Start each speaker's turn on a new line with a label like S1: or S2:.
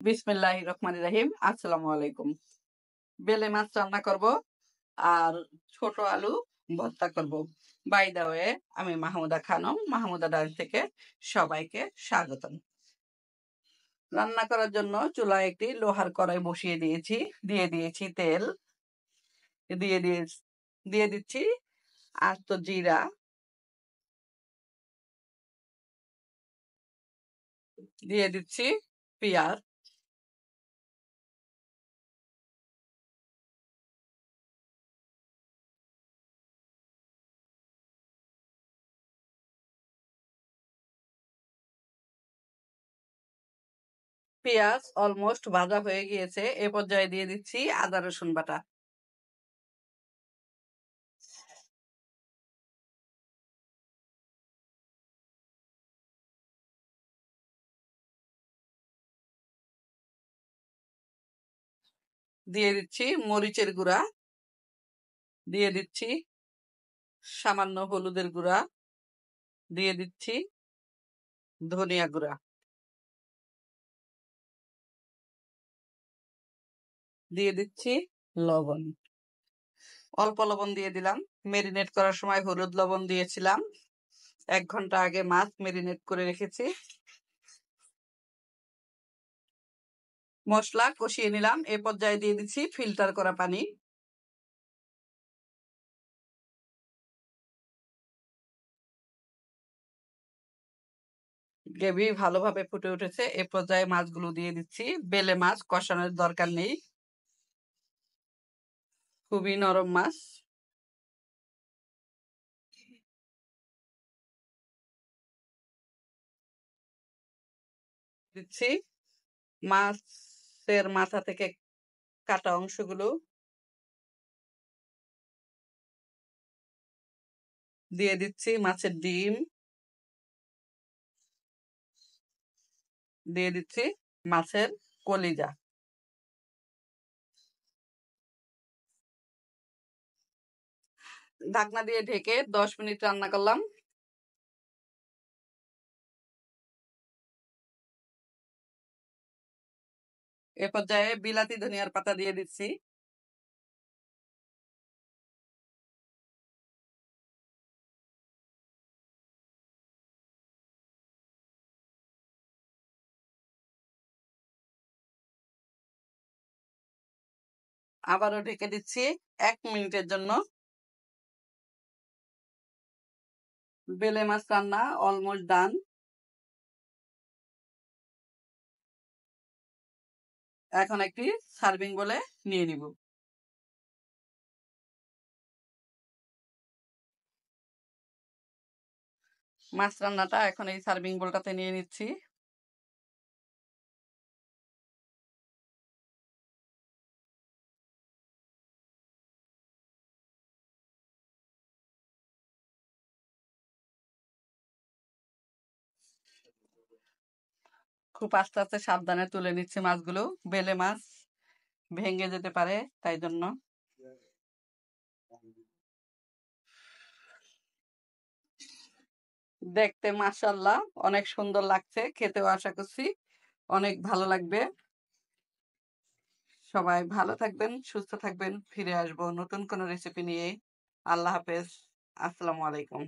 S1: বিসমিল্লাহির রহমানির রহিম। আসসালামু আলাইকুম। বেলে মাছ রান্না করব আর ছোট আলু ভর্তা করব। বাই দা ওয়ে, আমি মাহমুদা খানম, মাহমুদা ডাইন থেকে সবাইকে স্বাগতম। রান্না করার জন্য চুলায় একটি লোহার কড়াই বসিয়ে দিয়েছি। দিয়ে দিয়েছি তেল, দিয়ে দিয়ে দিয়ে দিচ্ছি আস্ত জিরা, দিয়ে দিচ্ছি পেঁয়াজ, পেঁয়াজ অলমোস্ট ভাজা হয়ে গিয়েছে। এ পর্যায়ে দিয়ে দিচ্ছি আদা রসুন বাটা, দিয়ে দিচ্ছি মরিচের গুঁড়া, দিয়ে দিচ্ছি সামান্য হলুদের গুঁড়া, দিয়ে দিচ্ছি ধনিয়া গুঁড়া, দিয়ে দিচ্ছি লবণ। অল্প লবণ দিয়ে দিলাম। মেরিনেট করার সময় হলুদ লবণ দিয়েছিলাম। 1 ঘন্টা আগে মাছ মেরিনেট করে রেখেছি। মশলা কষিয়ে নিলাম। এ পর্যায়ে দিয়ে দিচ্ছি ফিল্টার করা পানি। গ্রেভি ভালোভাবে ফুটে উঠেছে। এ পর্যায়ে মাছগুলো দিয়ে দিচ্ছি। বেলে মাছ কষানোর দরকার নেই, খুবই নরম মাছ। দিচ্ছি মাছের মাথা থেকে কাটা অংশগুলো, দিয়ে দিচ্ছি মাছের ডিম, দিয়ে দিচ্ছি মাছের কলিজা। ঢাকনা দিয়ে ঢেকে 10 মিনিট রান্না করলাম। এ পর্যায়ে বিলাতি ধনিয়ার পাতা দিয়ে দিচ্ছি। আবারও ঢেকে দিচ্ছি 1 মিনিটের জন্য। বেলে মাছ রান্না অলমোস্ট ডান। এখন একটি সার্ভিং বলে নিয়ে নিব। মাছ রান্নাটা এখন এই সার্ভিং বোলটাতে নিয়ে নিচ্ছি। খুব আস্তে আস্তে সাবধানে তুলে নিচ্ছি মাছগুলো। বেলে মাছ ভেঙে যেতে পারে, তাই জন্য। দেখতে মাশাআল্লাহ অনেক সুন্দর লাগছে, খেতেও আশা করছি অনেক ভালো লাগবে। সবাই ভালো থাকবেন, সুস্থ থাকবেন। ফিরে আসবো নতুন কোনো রেসিপি নিয়ে। আল্লাহ হাফেজ। আসসালামু আলাইকুম।